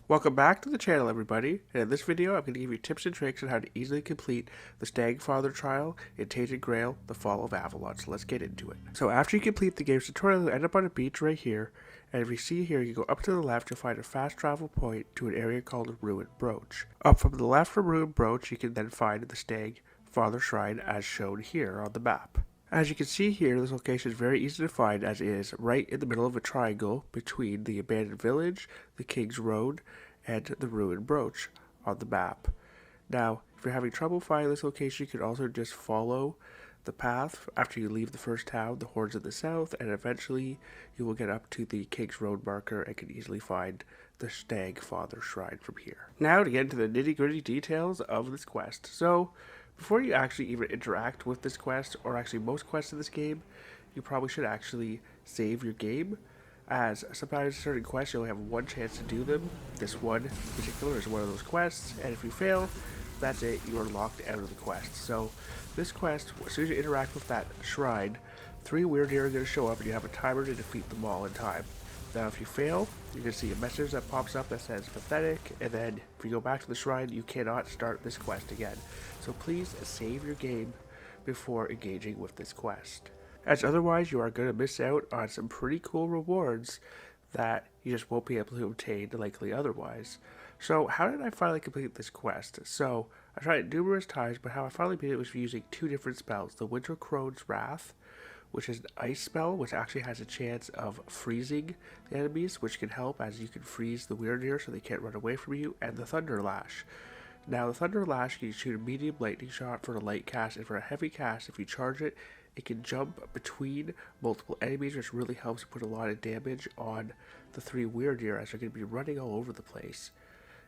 Welcome back to the channel, everybody, and in this video I'm going to give you tips and tricks on how to easily complete the Stagfather trial in Tainted Grail, the Fall of Avalon. So let's get into it. So after you complete the game's tutorial, you'll end up on a beach right here, and if you see here, you go up to the left, you'll find a fast travel point to an area called Ruined Brooch. Up from the left from Ruined Brooch, you can then find the Stagfather Shrine as shown here on the map. As you can see here, this location is very easy to find as it is right in the middle of a triangle between the abandoned village, the King's Road, and the Ruined Brooch on the map. Now, if you're having trouble finding this location, you can also just follow the path after you leave the first town, the Horns of the South, and eventually you will get up to the King's Road marker and can easily find the Stagfather Shrine from here. Now to get into the nitty-gritty details of this quest. So, before you actually even interact with this quest, or actually most quests in this game, you probably should actually save your game, as sometimes certain quests you only have one chance to do them. This one in particular is one of those quests, and if you fail, that's it, you are locked out of the quest. So this quest, as soon as you interact with that shrine, 3 weird deer are going to show up and you have a timer to defeat them all in time. Now if you fail, you're going to see a message that pops up that says pathetic, and then if you go back to the shrine, you cannot start this quest again. So please save your game before engaging with this quest, as otherwise you are going to miss out on some pretty cool rewards that you just won't be able to obtain likely otherwise. So how did I finally complete this quest? So I tried it numerous times, but how I finally beat it was using 2 different spells. The Winter Crone's Wrath, which is an ice spell, which actually has a chance of freezing the enemies, which can help as you can freeze the weird deer so they can't run away from you, and the Thunder Lash. Now the Thunder Lash, you can shoot a medium lightning shot for a light cast, and for a heavy cast, if you charge it, it can jump between multiple enemies, which really helps put a lot of damage on the 3 weird deer as they're going to be running all over the place.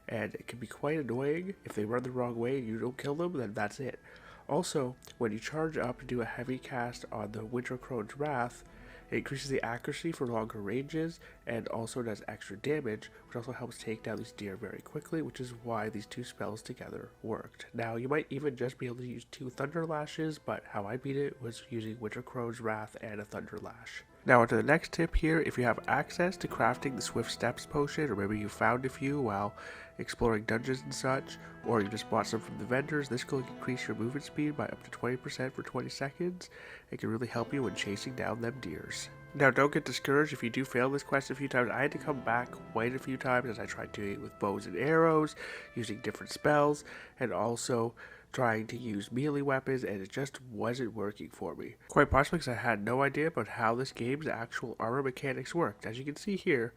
And it can be quite annoying. If they run the wrong way and you don't kill them, then that's it. Also, when you charge up and do a heavy cast on the Winter Crone's Wrath, it increases the accuracy for longer ranges and also does extra damage, which also helps take down these deer very quickly, which is why these 2 spells together worked. Now, you might even just be able to use 2 Thunder Lashes, but how I beat it was using Winter Crone's Wrath and a Thunder Lash. Now onto the next tip here. If you have access to crafting the Swift Steps potion, or maybe you found a few while exploring dungeons and such, or you just bought some from the vendors, this will increase your movement speed by up to 20% for 20 seconds. It can really help you when chasing down them deers. Now don't get discouraged if you do fail this quest a few times. I had to come back quite a few times as I tried doing it with bows and arrows, using different spells, and also trying to use melee weapons, and it just wasn't working for me. Quite possibly because I had no idea about how this game's actual armor mechanics worked. As you can see here,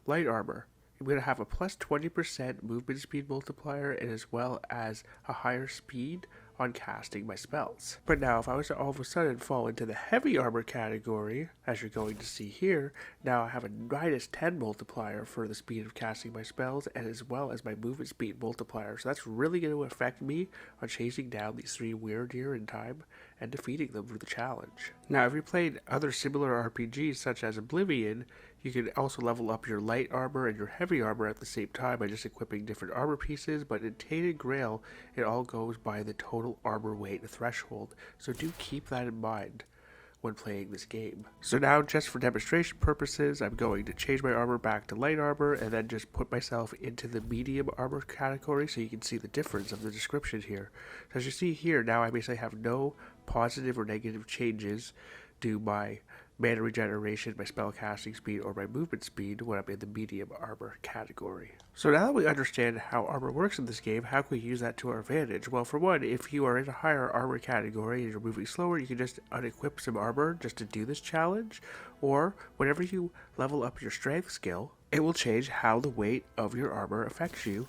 light armor, I'm going to have a plus 20% movement speed multiplier, and as well as a higher speed on casting my spells. But now if I was to all of a sudden fall into the heavy armor category, as you're going to see here, now I have a minus 10 multiplier for the speed of casting my spells, and as well as my movement speed multiplier. So that's really going to affect me on chasing down these 3 weird deer in time and defeating them for the challenge. Now if you played other similar RPGs such as Oblivion, you can also level up your light armor and your heavy armor at the same time by just equipping different armor pieces, but in Tainted Grail, it all goes by the total armor weight threshold, so do keep that in mind when playing this game. So now, just for demonstration purposes, I'm going to change my armor back to light armor and then just put myself into the medium armor category so you can see the difference of the description here. So as you see here, now I basically have no positive or negative changes due by mana regeneration, my spell casting speed, or my movement speed when I'm in the medium armor category. So now that we understand how armor works in this game, how can we use that to our advantage? Well, for one, if you are in a higher armor category and you're moving slower, you can just unequip some armor just to do this challenge, or whenever you level up your strength skill, it will change how the weight of your armor affects you,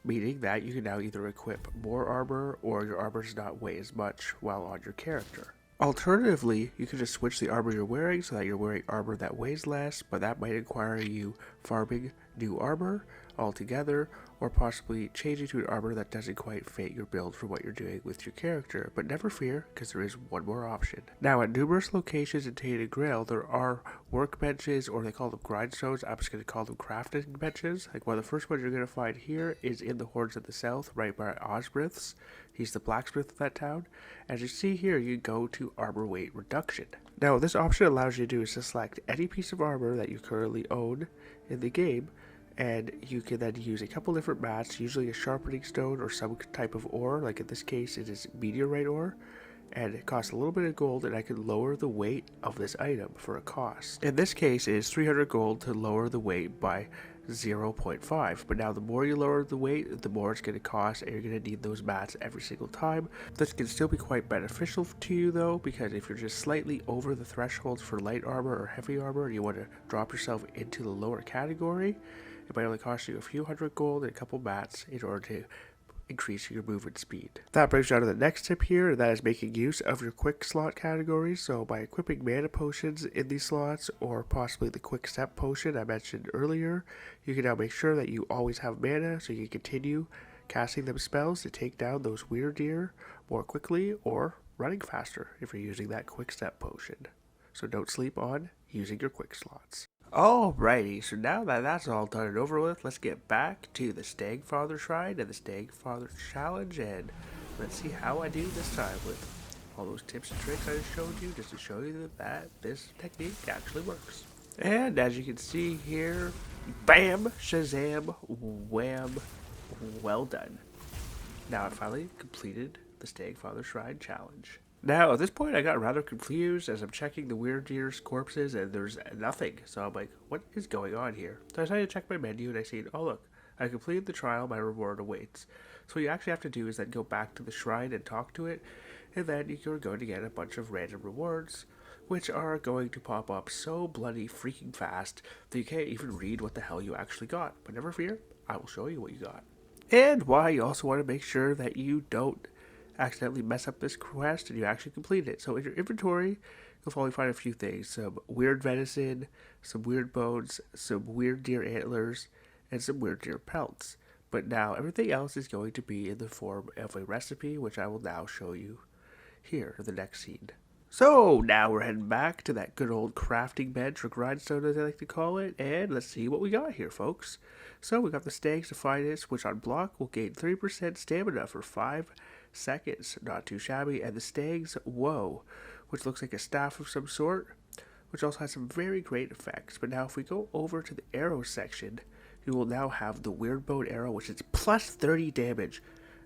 meaning that you can now either equip more armor or your armor does not weigh as much while on your character. Alternatively, you can just switch the armor you're wearing so that you're wearing armor that weighs less, but that might require you farming new armor altogether, or possibly changing to an armor that doesn't quite fit your build for what you're doing with your character. But never fear, because there is one more option. Now, at numerous locations in Tainted Grail, there are workbenches, or they call them grindstones. I'm just going to call them crafting benches. Like one of the first ones you're going to find here is in the Horns of the South, right by Osbrith's. He's the blacksmith of that town. As you see here, you go to armor weight reduction. Now, what this option allows you to do is to select any piece of armor that you currently own in the game, and you can then use a couple different mats, usually a sharpening stone or some type of ore, like in this case it is meteorite ore, and it costs a little bit of gold, and I can lower the weight of this item for a cost. In this case, it is 300 gold to lower the weight by 0.5, but now the more you lower the weight, the more it's going to cost, and you're going to need those mats every single time. This can still be quite beneficial to you though, because if you're just slightly over the thresholds for light armor or heavy armor and you want to drop yourself into the lower category, it might only cost you a few hundred gold and a couple mats in order to increase your movement speed. That brings you on to the next tip here, and that is making use of your quick slot categories. So by equipping mana potions in these slots, or possibly the quick step potion I mentioned earlier, you can now make sure that you always have mana so you can continue casting them spells to take down those weird deer more quickly or running faster if you're using that quick step potion. So don't sleep on using your quick slots. Alrighty, so now that that's all done and over with, let's get back to the Stagfather Shrine and the Stagfather Challenge, and let's see how I do this time with all those tips and tricks I just showed you, just to show you that this technique actually works. And as you can see here, bam, shazam, wham, well done. Now I finally completed the Stagfather Shrine Challenge. Now, at this point, I got rather confused as I'm checking the weird deer's corpses and there's nothing. So I'm like, what is going on here? So I decided to check my menu and I see, oh look, I completed the trial, my reward awaits. So what you actually have to do is then go back to the shrine and talk to it, and then you're going to get a bunch of random rewards, which are going to pop up so bloody freaking fast that you can't even read what the hell you actually got. But never fear, I will show you what you got. And why you also want to make sure that you don't accidentally mess up this quest and you actually complete it. So in your inventory, you'll probably find a few things: some weird venison, some weird bones, some weird deer antlers, and some weird deer pelts. But now everything else is going to be in the form of a recipe, which I will now show you here in the next scene. So now we're heading back to that good old crafting bench, or grindstone as I like to call it, and let's see what we got here, folks. So we got the Stag's Defiance, which on block will gain 3% stamina for 5 seconds, not too shabby, and the Stag's Woe, which looks like a staff of some sort, which also has some very great effects. But now if we go over to the arrow section, you will now have the Weird Bone Arrow, which is plus 30 damage.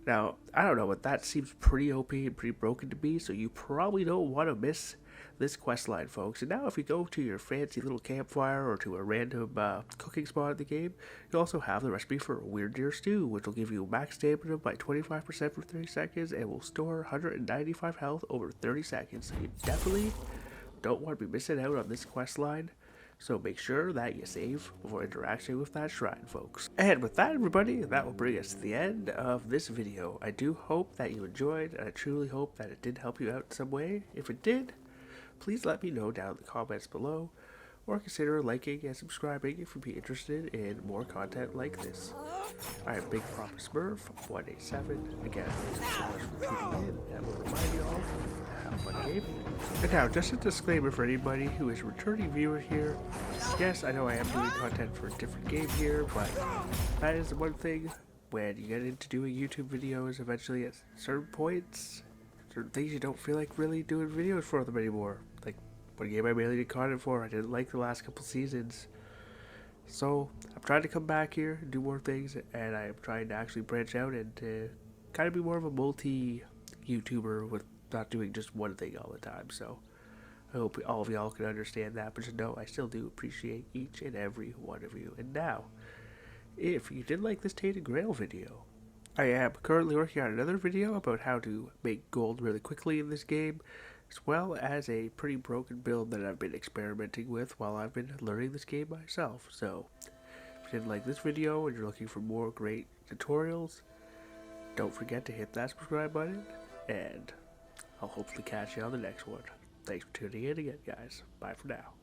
Now, I don't know, but that seems pretty OP and pretty broken to me, so you probably don't want to miss this questline, folks. And now if you go to your fancy little campfire or to a random cooking spot in the game, you also have the recipe for a Weird Deer Stew, which will give you max stamina by 25% for 30 seconds and will store 195 health over 30 seconds. So you definitely don't want to be missing out on this questline. So make sure that you save before interacting with that shrine, folks. And with that, everybody, that will bring us to the end of this video. I do hope that you enjoyed, and I truly hope that it did help you out in some way. If it did, please let me know down in the comments below, or consider liking and subscribing if you'd be interested in more content like this. I am Big Papa Smurf 187. Again, thanks so much for tuning in, and will remind you all to have fun gaming. And now, just a disclaimer for anybody who is a returning viewer here. Yes, I know I am doing content for a different game here, but that is the one thing when you get into doing YouTube videos eventually at certain points, certain things you don't feel like really doing videos for them anymore. Like, what game I mainly did content for, I didn't like the last couple seasons. So, I'm trying to come back here and do more things, and I'm trying to actually branch out and kind of be more of a multi-YouTuber with not doing just one thing all the time. So, I hope all of y'all can understand that, but just know I still do appreciate each and every one of you. And now, if you did like this Tainted Grail video, I am currently working on another video about how to make gold really quickly in this game, as well as a pretty broken build that I've been experimenting with while I've been learning this game myself. So, if you did like this video and you're looking for more great tutorials, don't forget to hit that subscribe button, and I'll hopefully catch you on the next one. Thanks for tuning in again, guys. Bye for now.